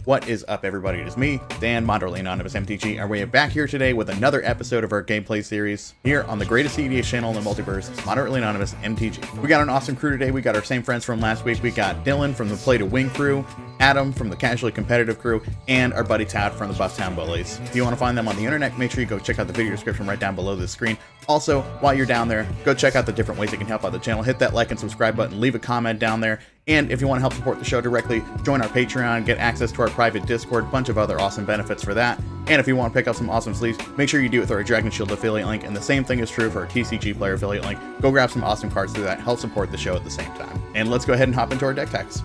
What is up, everybody? It is me, Dan, moderately anonymous MTG, and we are back here today with another episode of our gameplay series here on the greatest cEDH channel in the multiverse, moderately anonymous MTG. We got an awesome crew today. We got our same friends from last week. We got Dylan from the Play to Win crew, Adam from the Casually Competitive crew, and our buddy Tad from the Bufftown Bullies. If you want to find them on the internet, make sure you go check out the video description right down below the screen. Also, while you're down there, go check out the different ways you can help out the channel. Hit that like and subscribe button, leave a comment down there. And if you want to help support the show directly, join our Patreon, get access to our private Discord, bunch of other awesome benefits for that. And if you want to pick up some awesome sleeves, make sure you do it through our Dragon Shield affiliate link. And the same thing is true for our TCG player affiliate link. Go grab some awesome cards through that, help support the show at the same time. And let's go ahead and hop into our deck techs.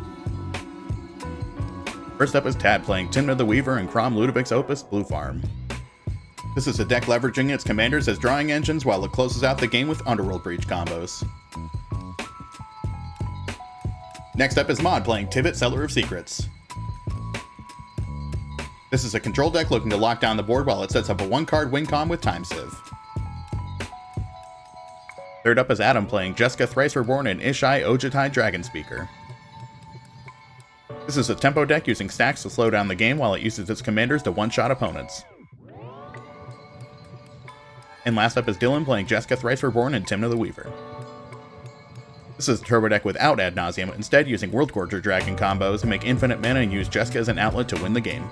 First up is Tad playing Tymna the Weaver and Kraum Ludovic's Opus Blue Farm. This is a deck leveraging its commanders as drawing engines while it closes out the game with Underworld Breach combos. Next up is Mod playing Tivit, Seller of Secrets. This is a control deck looking to lock down the board while it sets up a one-card win con with Time Sieve. Third up is Adam playing Jeska, Thrice Reborn, and Ishai, Ojutai, Dragon Speaker. This is a tempo deck using stacks to slow down the game while it uses its commanders to one-shot opponents. And last up is Dylan playing Jeska, Thrice Reborn, and Tymna the Weaver. This is a turbo deck without ad nauseam, instead using World Gorger Dragon combos to make infinite mana and use Jeska as an outlet to win the game.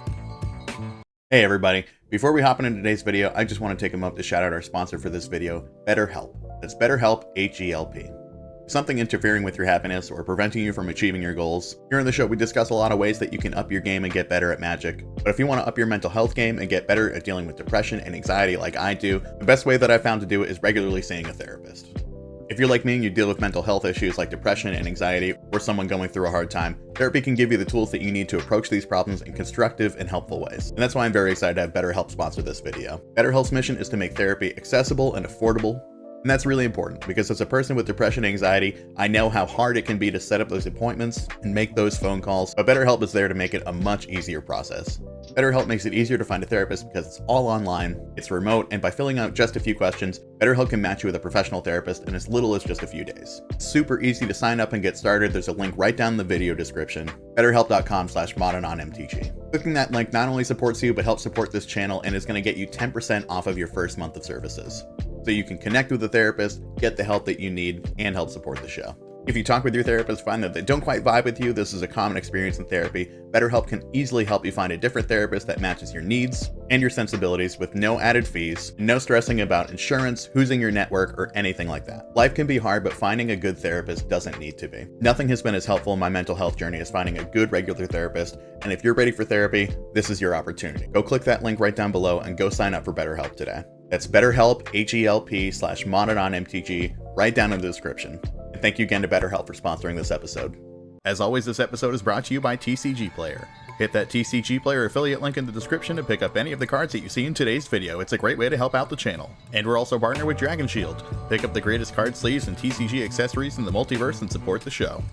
Hey everybody, before we hop into today's video, I just want to take a moment to shout out our sponsor for this video, BetterHelp. That's BetterHelp, H-E-L-P. If something interfering with your happiness or preventing you from achieving your goals. Here on the show we discuss a lot of ways that you can up your game and get better at Magic. But if you want to up your mental health game and get better at dealing with depression and anxiety like I do, the best way that I've found to do it is regularly seeing a therapist. If you're like me and you deal with mental health issues like depression and anxiety, or someone going through a hard time, therapy can give you the tools that you need to approach these problems in constructive and helpful ways. And that's why I'm very excited to have BetterHelp sponsor this video. BetterHelp's mission is to make therapy accessible and affordable. And that's really important because as a person with depression and anxiety, I know how hard it can be to set up those appointments and make those phone calls, but BetterHelp is there to make it a much easier process. BetterHelp makes it easier to find a therapist because it's all online, it's remote, and by filling out just a few questions, BetterHelp can match you with a professional therapist in as little as just a few days. It's super easy to sign up and get started. There's a link right down in the video description, betterhelp.com/modernonmtg. Clicking that link not only supports you, but helps support this channel and is going to get you 10% off of your first month of services. So you can connect with a therapist, get the help that you need, and help support the show. If you talk with your therapist, find that they don't quite vibe with you, this is a common experience in therapy. BetterHelp can easily help you find a different therapist that matches your needs and your sensibilities with no added fees, no stressing about insurance, who's in your network, or anything like that. Life can be hard, but finding a good therapist doesn't need to be. Nothing has been as helpful in my mental health journey as finding a good regular therapist, and if you're ready for therapy, this is your opportunity. Go click that link right down below and go sign up for BetterHelp today. That's BetterHelp, HELP/modernonmtg, right down in the description. And thank you again to BetterHelp for sponsoring this episode. As always, this episode is brought to you by TCG Player. Hit that TCG Player affiliate link in the description to pick up any of the cards that you see in today's video. It's a great way to help out the channel. And we're also partnered with Dragon Shield. Pick up the greatest card sleeves and TCG accessories in the multiverse and support the show.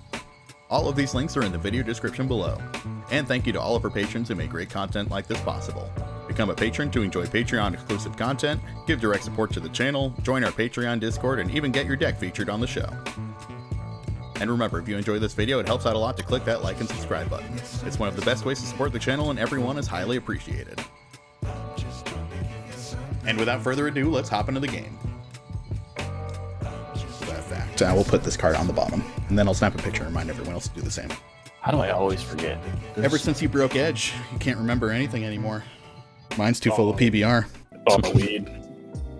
All of these links are in the video description below. And thank you to all of our patrons who make great content like this possible. Become a patron to enjoy Patreon exclusive content, give direct support to the channel, join our Patreon Discord, and even get your deck featured on the show. And remember, if you enjoy this video, it helps out a lot to click that like and subscribe button. It's one of the best ways to support the channel and everyone is highly appreciated. And without further ado, let's hop into the game. For that fact, I will put this card on the bottom, and then I'll snap a picture and remind everyone else to do the same. How do I always forget? Ever since you broke Edge, you can't remember anything anymore. Mine's too full of PBR. It's all the weed.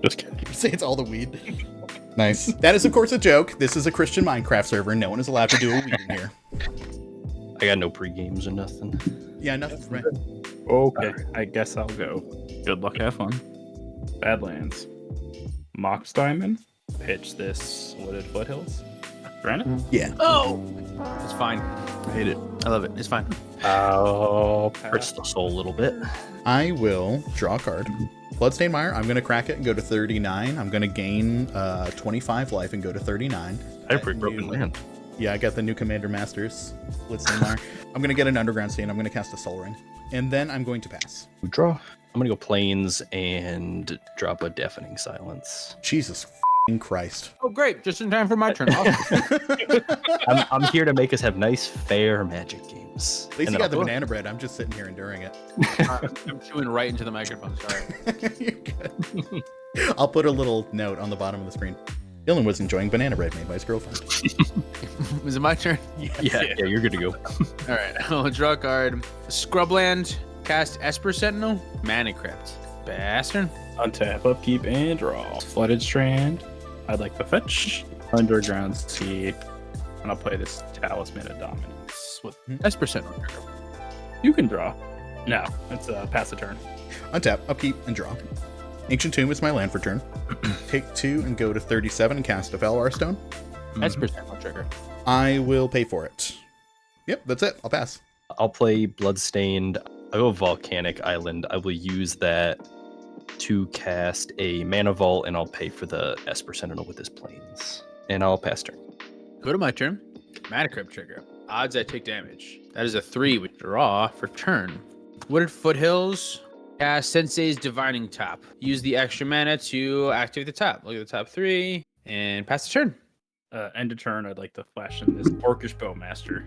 Just kidding. Say it's all the weed. Nice. That is, of course, a joke. This is a Christian Minecraft server. No one is allowed to do a weed in here. I got no pre-games or nothing. Yeah, nothing for me. Okay, I guess I'll go. Good luck, have fun. Badlands. Mox Diamond. Pitch this Wooded Foothills. Brandon? Yeah. Oh! It's fine. I hate it. I love it. It's fine. Oh, Hurts the soul a little bit. I will draw a card. Bloodstained Mire, I'm going to crack it and go to 39. I'm going to gain 25 life and go to 39. I have a pretty broken land. Yeah, I got the new Commander Masters. Bloodstained Mire. I'm going to get an Underground Stain. I'm going to cast a Soul Ring. And then I'm going to pass. Draw. I'm going to go Plains and drop a Deafening Silence. Jesus Christ. Oh, great. Just in time for my turn. I'm here to make us have nice, fair Magic games. games. At least And you then got I'll the put- banana bread. I'm just sitting here enduring it. I'm chewing right into the microphone. Sorry. You're good. I'll put a little note on the bottom of the screen. Dylan was enjoying banana bread made by his girlfriend. Is it my turn? Yeah, you're good to go. All right. I'll draw a card. Scrubland. Cast Esper Sentinel. Mana Crypt. Bastard. Untap, upkeep, and draw. Flooded Strand. I'd like to fetch. Underground Sea. And I'll play this Talisman of Dominance with Esper Sentinel. You can draw. No, it's pass the turn. Untap, upkeep, and draw. Ancient Tomb is my land for turn. Take 2 and go to 37 and cast a Valor Stone. Esper Sentinel trigger. I will pay for it. Yep, that's it. I'll pass. I'll play Bloodstained. I'll go Volcanic Island. I will use that to cast a Mana Vault, and I'll pay for the Esper Sentinel with his planes. And I'll pass turn. Go to my turn. Mana Crypt trigger. Odds I take damage. That is a 3 with draw for turn. Wooded Foothills. Cast Sensei's Divining Top. Use the extra mana to activate the top. Look at the top 3 and pass the turn. End of turn, I'd like to flash in this Orcish Bowmaster.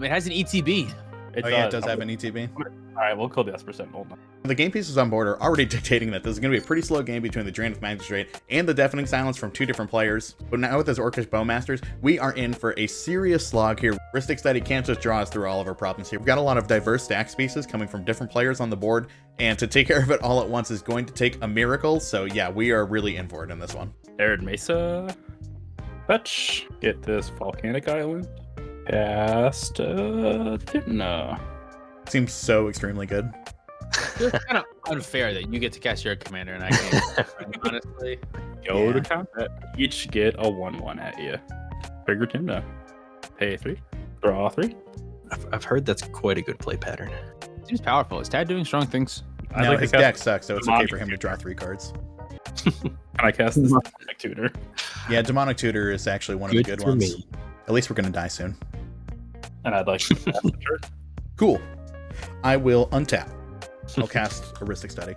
It has an ETB. It does have an ETB. Alright, we'll kill the Esper Sentinel. The game pieces on board are already dictating that this is going to be a pretty slow game between the Drain Magistrate and the Deafening Silence from 2 different players. But now with this Orcish Bowmasters, we are in for a serious slog here. Ristic Study can't just draw us through all of our problems here. We've got a lot of diverse stack pieces coming from different players on the board, and to take care of it all at once is going to take a miracle. So yeah, we are really in for it in this one. Arid Mesa. Fetch. Get this Volcanic Island. Cast Tymna. Seems so extremely good. It's kind of unfair that you get to cast your commander and I can't. Honestly. Go to combat. Each get a 1/1 at you. Trigger Tymna. Pay 3. Draw 3. I've heard that's quite a good play pattern. Seems powerful. Is Tad doing strong things? I'd No, like to his cast deck sucks, so it's okay for him to draw 3 cards. Can I cast this Demonic Tutor? Yeah, Demonic Tutor is actually one of the good for ones. me. At least we're going to die soon. And I'd like to cast the turn. Cool. I will untap. I'll cast a Ristic Study.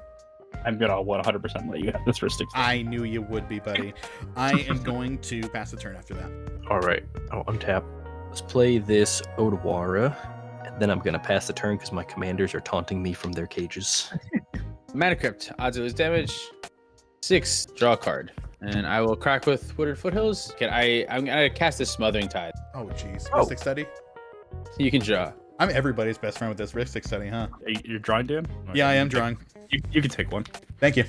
I'm gonna 100% let you have this for 60. I knew you would be, buddy. I am going to pass the turn after that. All right, I'll untap. Let's play this Odawara, and then I'm going to pass the turn because my commanders are taunting me from their cages. Mana Crypt. Odds of lose damage. 6. Draw a card. And I will crack with Wooded Foothills. I'm going to cast this Smothering Tide. Oh, jeez. Ristic Study? You can draw. I'm everybody's best friend with this Ristic Study, huh? You're drawing, Dan? Yeah, I am drawing. You can take one. Thank you.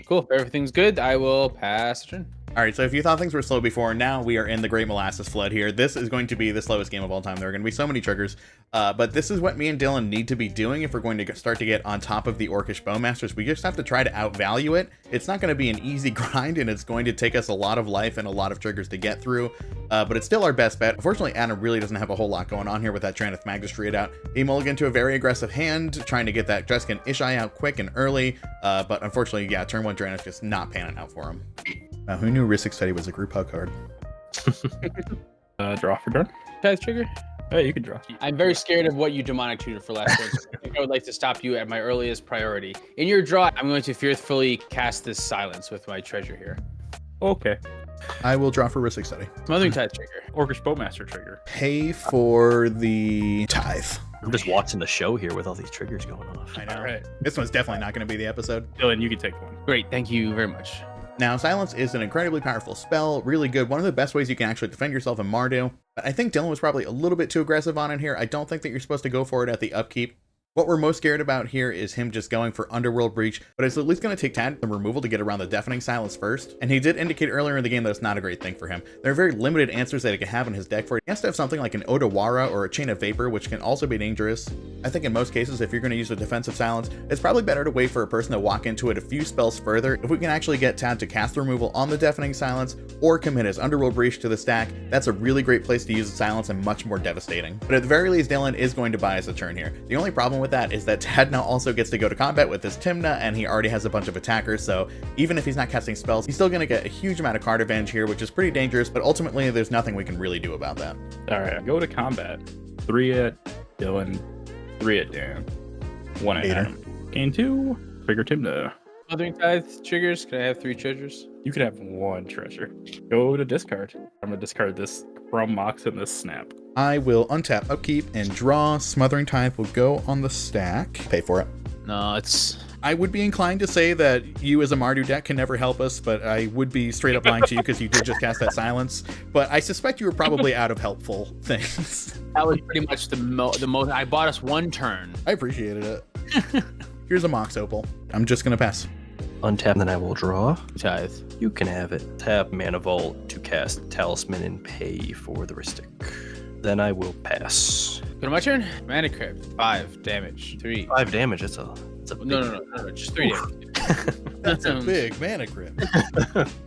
Cool. If everything's good, I will pass the turn. All right, so if you thought things were slow before, now we are in the Great Molasses Flood here. This is going to be the slowest game of all time. There are going to be so many triggers, but this is what me and Dylan need to be doing if we're going to start to get on top of the Orcish Bowmasters. We just have to try to outvalue it. It's not going to be an easy grind, and it's going to take us a lot of life and a lot of triggers to get through, but it's still our best bet. Unfortunately, Adam really doesn't have a whole lot going on here with that Traneth Magistrate out. He mulliganed to a very aggressive hand, trying to get that Jeska and Ishai out quick and early, but unfortunately, yeah, turn 1 Traneth just not panning out for him. Who knew Ristic Study was a group hug card? Draw for turn. Pass trigger. Hey, you can draw. I'm very scared of what you demonic tutor for last turn. So I think I would like to stop you at my earliest priority. In your draw, I'm going to fearfully cast this silence with my treasure here. Okay. I will draw for Ristic Study. Smothering Tide trigger. Orcish Bowmaster trigger. Pay for the tithe. I'm just watching the show here with all these triggers going off. I know. All right. This one's definitely not going to be the episode. Dylan, you can take one. Great. Thank you very much. Now, Silence is an incredibly powerful spell, really good, one of the best ways you can actually defend yourself in Mardu, but I think Dylan was probably a little bit too aggressive on it here. I don't think that you're supposed to go for it at the upkeep. What we're most scared about here is him just going for Underworld Breach, but it's at least going to take Tad some removal to get around the Deafening Silence first, and he did indicate earlier in the game that it's not a great thing for him. There are very limited answers that he can have in his deck for it. He has to have something like an Odawara or a Chain of Vapor, which can also be dangerous. I think in most cases, if you're going to use a defensive silence, it's probably better to wait for a person to walk into it a few spells further. If we can actually get Tad to cast the removal on the Deafening Silence or commit his Underworld Breach to the stack, that's a really great place to use the silence and much more devastating. But at the very least, Dylan is going to buy us a turn here. The only problem with that is that Tad now also gets to go to combat with this Tymna, and he already has a bunch of attackers, so even if he's not casting spells, he's still going to get a huge amount of card advantage here, which is pretty dangerous, but ultimately there's nothing we can really do about that. All right, go to combat. 3 at Dylan, 3 at Dan, 1 at Hater. Adam. Gain 2, trigger Tymna. Smothering Tide triggers. Can I have 3 treasures? You can have 1 treasure. Go to discard. I'm gonna discard this Kraum Mox and this Snap. I will untap Upkeep and draw. Smothering Tithe will go on the stack. Pay for it. No, it's I would be inclined to say that you as a Mardu deck can never help us, but I would be straight up lying to you because you did just cast that silence. But I suspect you were probably out of helpful things. that was pretty much the most. I bought us one turn. I appreciated it. Here's a Mox Opal. I'm just going to pass. Untap, then I will draw. Tithe. You can have it. Tap Mana Vault to cast Talisman and pay for the Ristic. Then I will pass. Go to my turn. Mana Crypt. 5 damage. 3. 5 damage. That's a big... No. Just 3 damage. That's a big mana crypt.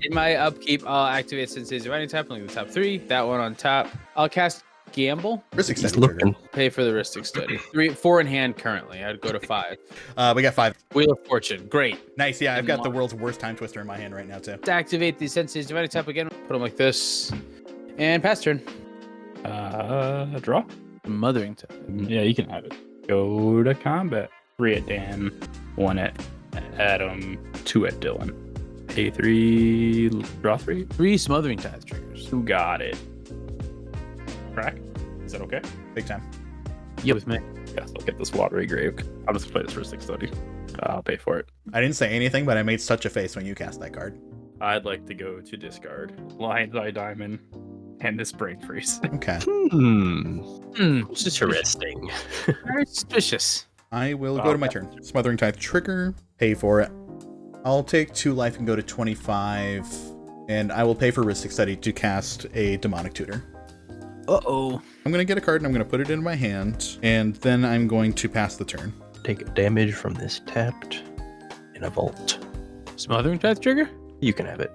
In my upkeep, I'll activate Sensei's Divining Tap, only the top 3. That one on top. I'll cast Gamble. Ristic He's Study trigger. looking. Pay for the Ristic Study. 4 in hand currently. I'd go to 5. We got 5. Wheel of Fortune. Great. Nice. Yeah, I've got the world's worst time twister in my hand right now, too. To activate the Sensei's Divining Tap again, put them like this. And pass turn. Draw. Mothering Tap. Yeah, you can have it. Go to combat. 3 at Dan, 1 at Adam, 2 at Dylan. Pay 3, draw 3. 3 Smothering Tithe triggers. Who got it? Crack? Is that okay? Big time. You with me? Yes, I'll get this watery grave. I'll just play this for 630. I'll pay for it. I didn't say anything, but I made such a face when you cast that card. I'd like to go to discard Lion's Eye Diamond and this Brain Freeze. Okay. Interesting. Very suspicious. I will go to my turn. Smothering Tithe trigger. Pay for it. I'll take 2 life and go to 25. And I will pay for Ristic Study to cast a Demonic Tutor. Uh-oh. I'm going to get a card and I'm going to put it in my hand. And then I'm going to pass the turn. Take damage from this tapped in a vault. Smothering Tithe trigger? You can have it.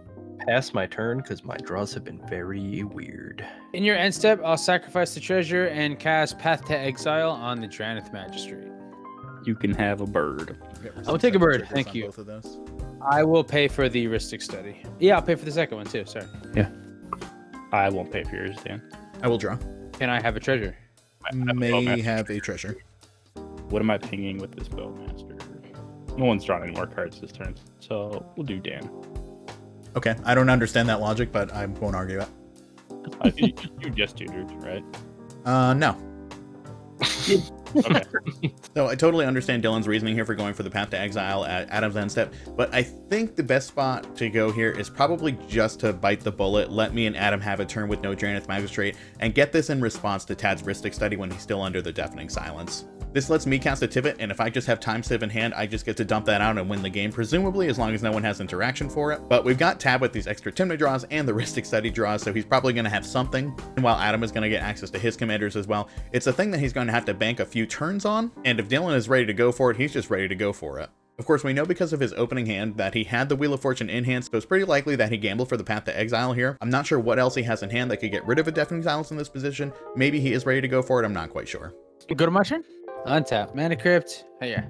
Pass my turn because my draws have been very weird. In your end step, I'll sacrifice the treasure and cast Path to Exile on the Dranith Magistrate. You can have a bird. I'll take a bird, Triggers thank on you. Both of those. I will pay for the Ristic Study. Yeah, I'll pay for the second one too, sorry. I won't pay for yours, Dan. I will draw. Can I have a treasure? May have a treasure. What am I pinging with this Bowmaster? No one's drawn any more cards this turn, so we'll do Dan. Okay. I don't understand that logic, but I won't argue it. You just tutored, right? No. Okay. So I totally understand Dylan's reasoning here for going for the Path to Exile at Adam's end step, but I think the best spot to go here is probably just to bite the bullet, let me and Adam have a turn with no Dranith Magistrate, and get this in response to Tad's Ristic Study when he's still under the Deafening Silence. This lets me cast a Tivit, and if I just have Time Sieve in hand, I just get to dump that out and win the game, presumably as long as no one has interaction for it. But we've got Tab with these extra Tymna draws and the Ristic Study draws, so he's probably going to have something. And while Adam is going to get access to his commanders as well, it's a thing that he's going to have to bank a few turns on, and if Dylan is ready to go for it, he's just ready to go for it. Of course, we know because of his opening hand that he had the Wheel of Fortune in hand, so it's pretty likely that he gambled for the Path to Exile here. I'm not sure what else he has in hand that could get rid of a Deafening Silence in this position. Maybe he is ready to go for it, I'm not quite sure. Go to my turn? Untap. Mana Crypt. Oh, yeah.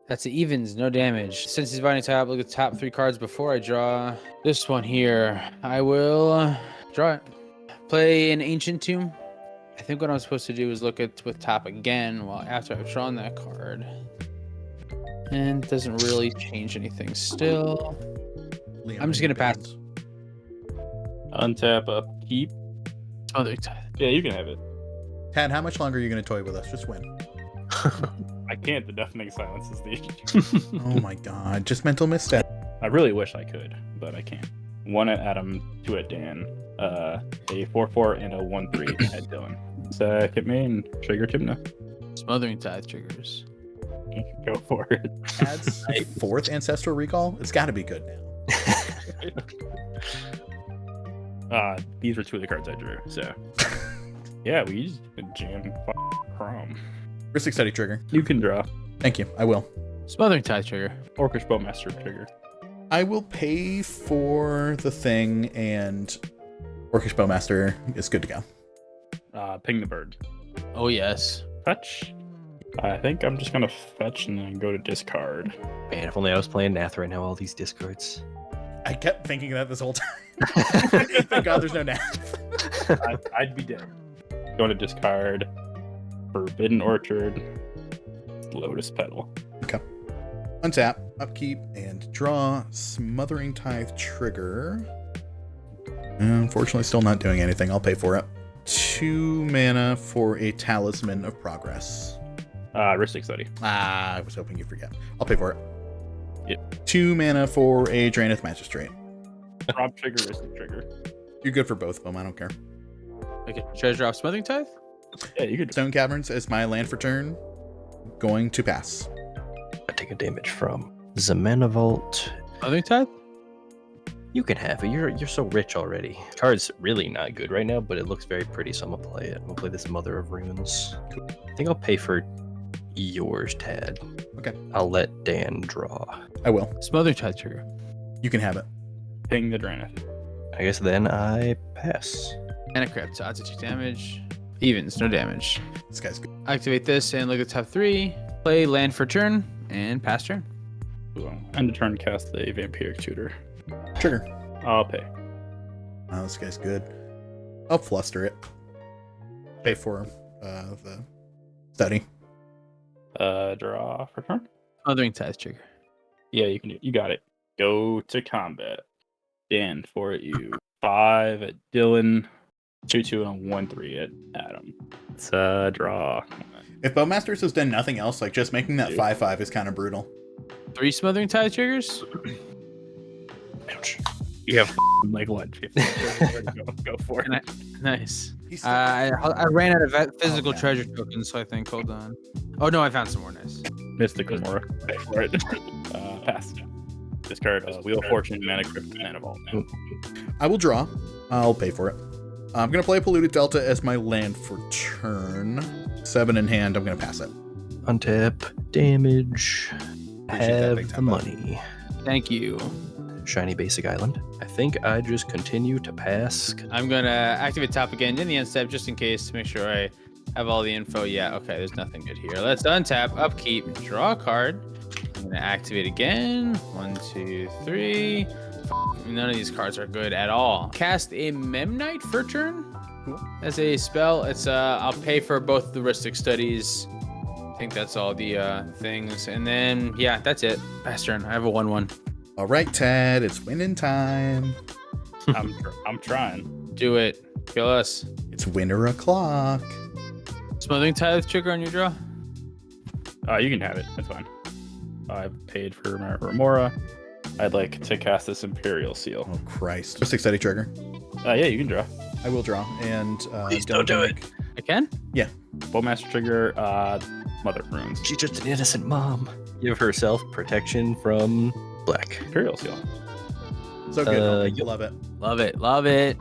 That's the evens, no damage. Since he's Divining Tap, look at the top 3 cards before I draw this one here. I will draw it. Play an Ancient Tomb. I think what I'm supposed to do is look at with top again while after I've drawn that card. And it doesn't really change anything still. I'm just gonna pass. Untap, upkeep. Smothering Tithe. Yeah, you can have it. Tad, how much longer are you going to toy with us? Just win. I can't. The Deafening Silence is the issue. Oh my god, just mental misstep. I really wish I could, but I can't. 1 at Adam, 2 at Dan, a 4/4 and a 1/3 at Dylan. Second main, trigger Tymna. Smothering Tithe triggers. Go for it. Tad's 4th Ancestral Recall? It's got to be good now. These were 2 of the cards I drew, so. Yeah, we used to jam Kraum. Ristic Study trigger. You can draw. Thank you, I will. Smothering Tithe trigger. Orcish Bowmaster trigger. I will pay for the thing, and Orcish Bowmaster is good to go. Ping the bird. Oh, yes. Fetch. I think I'm just gonna fetch and then go to discard. Man, if only I was playing Nath right now, all these discards. I kept thinking that this whole time. Thank God there's no nap. I'd be dead. Go to discard. Forbidden Orchard. Lotus Petal. Okay. Untap, upkeep, and draw. Smothering Tithe trigger. Unfortunately, still not doing anything. I'll pay for it. 2 mana for a Talisman of Progress. Ristic Study. I was hoping you'd forget. I'll pay for it. Yep. 2 mana for a Draenith Magistrate. Rob trigger, Ristic trigger. You're good for both of them. I don't care. Okay, treasure off Smothering Tithe. Yeah, you could. Stone Caverns is my land for turn. Going to pass. I take a damage from Zamana Vault. Smothering Tithe. You can have it. You're so rich already. Card's really not good right now, but it looks very pretty, so I'm gonna play it. I'm gonna play this Mother of Runes. I think I'll pay for yours, Tad. Okay. I'll let Dan draw. I will. Smothering Tithe trigger. You can have it. Ping the Draenith. I guess then I pass. Mana Crypt. Odds to 2 damage. Evens, no damage. This guy's good. Activate this and look at top 3. Play land for turn and pass turn. Ooh, end of turn, cast the Vampiric Tutor. Trigger. I'll pay. Oh, this guy's good. I'll fluster it. Pay for the study. Draw for turn. Smothering Tithe trigger. Yeah, you can do. You got it. Go to combat. Dan for you. 5 at Dylan. 2/2 and a 1/3 at Adam. It's a draw. If Bowmasters has done nothing else, like just making that 5/5 is kind of brutal. 3 Smothering Tithe triggers. Ouch. You have like what? 50? Go for it. Nice. He's still- I ran out of physical Okay. treasure tokens, so I think. Hold on. Oh no, I found some more. Nice. Mystic Remora. Pay for it. Pass. Discard Wheel of Fortune, Mana Crypt, Mana Vault. I will draw. I'll pay for it. I'm going to play Polluted Delta as my land for turn. 7 in hand. I'm going to pass it. Untap, damage, that big have the time, bud. money. Thank you. Shiny Basic Island. I think I just continue to pass. I'm gonna activate top again in the end step just in case to make sure I have all the info. Yeah, okay, there's nothing good here. Let's untap, upkeep, draw a card. I'm gonna activate again. 1, 2, 3. None of these cards are good at all. Cast a Memnite for turn. Cool. As a spell, it's I'll pay for both the Ristic Studies. I think that's all the things. And then yeah, that's it. Pass turn. I have a 1/1. All right, Tad. It's winning time. I'm trying. Do it. Kill us. It's winter o'clock. Smothering Tithe trigger on your draw. You can have it. That's fine. I've paid for Remora. I'd like to cast this Imperial Seal. Oh, Christ. Just steady trigger. Yeah, you can draw. I will draw. And Please don't do it. I can? Bowmaster trigger, Mother of Runes. She's just an innocent mom. Give herself protection from black. Imperial Seal. So good. Yep. Love it. Love it. Love it.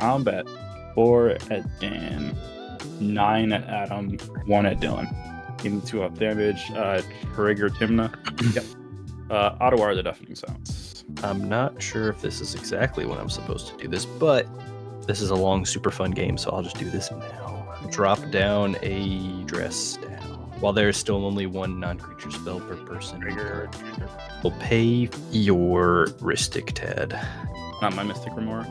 Combat. 4 at Dan. 9 at Adam. 1 at Dylan. Give me 2 up damage. Trigger Tymna. Yep. Ottawa the Deafening Sounds. I'm not sure if this is exactly when I'm supposed to do this, but this is a long, super fun game, so I'll just do this now. Drop down a dress down. While there is still only 1 non-creature spell per person. Trigger. We'll pay your Ristic, Tad. Not my Mystic Remora.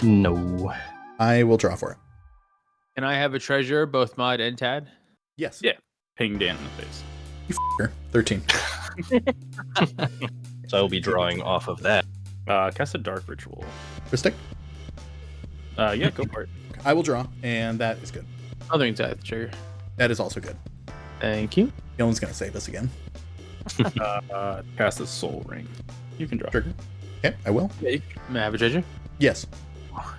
No. I will draw for it. Can I have a treasure, both Mod and Tad? Yes. Yeah. Ping Dan in the face. You f***er. 13. So I will be drawing off of that. Cast a Dark Ritual. Ristic. Yeah, go for it. I will draw, and that is good. Smothering Tithe trigger. That is also good. Thank you. Dylan's going to save us again. Cast a Soul Ring. You can draw. Trigger. Okay, I will. May I have a treasure? Yes.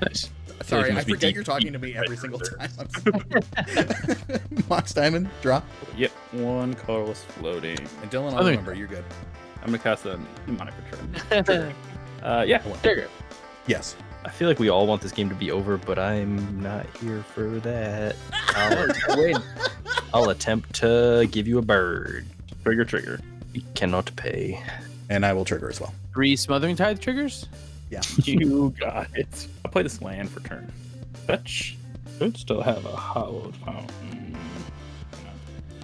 Nice. Sorry, you I must be forget deep, you're talking to deep me every red single further. time. I'm sorry. Mox Diamond, draw. Yep, 1 colorless floating. And Dylan, I'll Other- remember, you're good. I'm gonna cast a mnemonic return. Yeah. Trigger. Yes. I feel like we all want this game to be over, but I'm not here for that. I'll attempt to give you a bird. Trigger. You cannot pay. And I will trigger as well. 3 Smothering Tithe triggers. Yeah. You got it. I'll play this land for turn. Fetch. Should still have a hollowed fountain.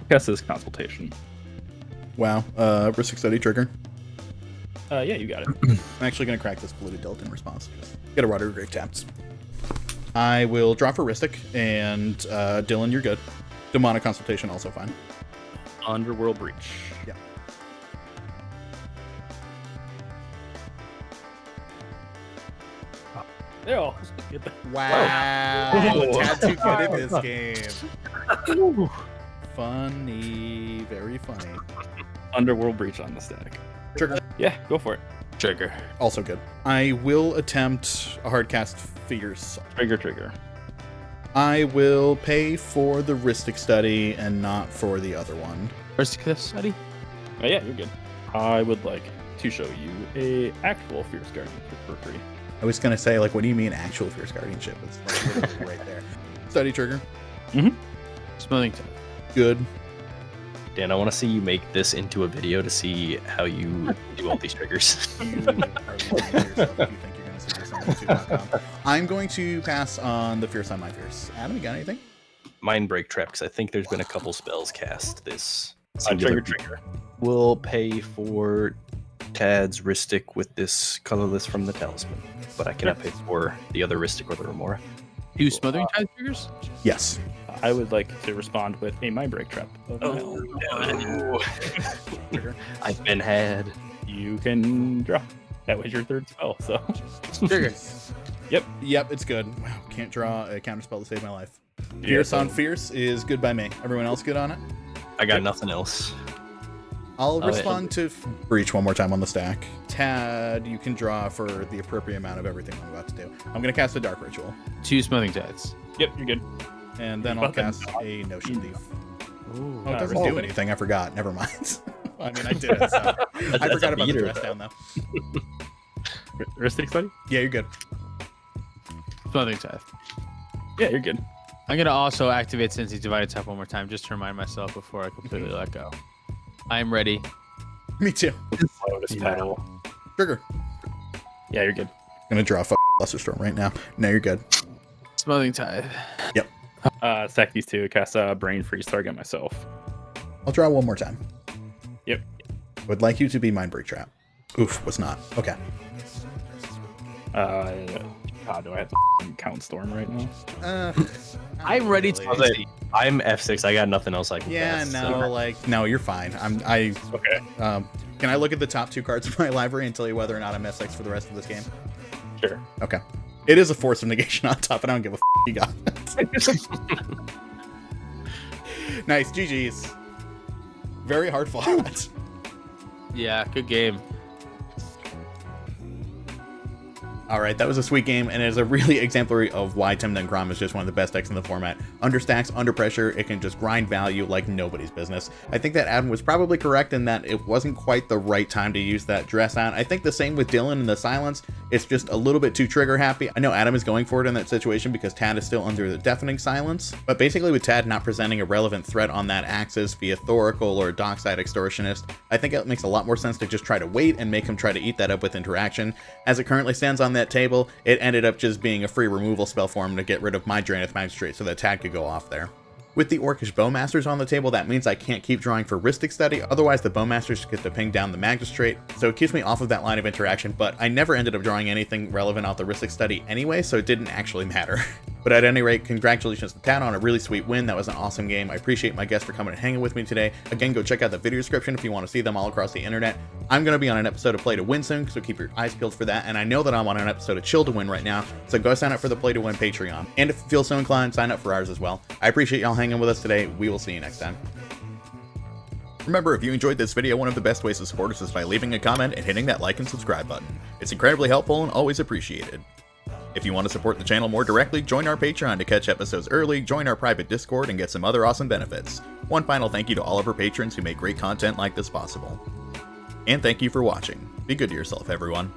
Guess this consultation. Wow. Ristic Study trigger. Yeah, you got it. I'm actually going to crack this Polluted Delta in response. Get a Water Grave tapped. I will draw for Ristic, and Dylan, you're good. Demonic Consultation also fine. Underworld Breach. Yeah. They're all get the Wow. Oh. Tad too good at this game. Funny. Very funny. Underworld Breach on the stack. Trigger. Yeah, go for it. Trigger. Also good. I will attempt a hard cast Fierce. Trigger. I will pay for the Ristic Study and not for the other one. First study. Oh, yeah, you're good. I would like to show you a actual Fierce Guardianship for free. I was gonna say, like, what do you mean actual Fierce Guardianship? It's like literally right there. Study trigger. Smelling time. Good. Dan, I want to see you make this into a video to see how you do all these triggers. You are lying to yourself if you think you're gonna see this on YouTube.com. I'm going to pass on the Fierce on my Fierce. Adam, you got anything? Mind break trap, because I think there's been a couple spells cast this. Trigger. We'll pay for Tad's Ristic with this colorless from the talisman, but I cannot pay for the other Ristic or the Remora. 2 smothering tide triggers. Yes. I would like to respond with a Mind Break Trap. Of my own. Trigger. I've been had. You can draw. That was your third spell, so. Trigger. Yep, it's good. Wow, can't draw a counterspell to save my life. Yeah, Fierce so- on Fierce is good by me. Everyone else good on it? I got nothing else. I'll Oh, respond to Breach one more time on the stack. Tad, you can draw for the appropriate amount of everything I'm about to do. I'm going to cast a Dark Ritual, 2 smothering tides. Yep, you're good. and then I'll cast a Notion Thief. Ooh. Oh, it doesn't do anything. I forgot. Never mind. I mean, I did it, so. I That's forgot a about the beater, dress though. down, though. Ristic Study? Yeah, you're good. Smothering tide. Yeah, you're good. I'm gonna also activate Sensei's Divided Tap one more time just to remind myself before I completely let go. I am ready. Me too. Lotus Petal. Trigger. Yeah, you're good. I'm going to draw a Luster Storm right now. No, you're good. Smothering tide. Stack these two, cast a Brain Freeze, target myself. I'll draw one more time. Yep. Would like you to be Mind Break Trap. Oof, was not. Okay. God, do I have to count Storm right now? I'm ready to. Really. I'm F6. I got nothing else I can Yeah, cast, no, so- like, no, you're fine. Okay. Can I look at the top 2 cards of my library and tell you whether or not I'm S6 for the rest of this game? Sure. Okay. It is a Force of Negation on top, and I don't give a you got it. Nice, GG's. Very hard fought. Yeah, good game. All right, that was a sweet game, and it is a really exemplary of why Tymna and Kraum is just one of the best decks in the format. Under stacks, under pressure, it can just grind value like nobody's business. I think that Adam was probably correct in that it wasn't quite the right time to use that dress on. I think the same with Dylan and the silence. It's just a little bit too trigger happy. I know Adam is going for it in that situation because Tad is still under the deafening silence, but basically with Tad not presenting a relevant threat on that axis via Thoracle or Dockside Extortionist, I think it makes a lot more sense to just try to wait and make him try to eat that up with interaction. As it currently stands on that table, it ended up just being a free removal spell for him to get rid of my Draenith Magistrate so that Tad could go off there. With the Orcish Bowmasters on the table, that means I can't keep drawing for Ristic Study, otherwise the Bowmasters get to ping down the Magistrate, so it keeps me off of that line of interaction, but I never ended up drawing anything relevant off the Ristic Study anyway, so it didn't actually matter. But at any rate, congratulations to Tad on a really sweet win. That was an awesome game. I appreciate my guests for coming and hanging with me today. Again, go check out the video description if you want to see them all across the internet. I'm going to be on an episode of Play to Win soon, so keep your eyes peeled for that. And I know that I'm on an episode of Chill to Win right now, so go sign up for the Play to Win Patreon. And if you feel so inclined, sign up for ours as well. I appreciate y'all hanging with us today. We will see you next time. Remember, if you enjoyed this video, one of the best ways to support us is by leaving a comment and hitting that like and subscribe button. It's incredibly helpful and always appreciated. If you want to support the channel more directly, join our Patreon to catch episodes early, join our private Discord, and get some other awesome benefits. One final thank you to all of our patrons who make great content like this possible. And thank you for watching. Be good to yourself, everyone.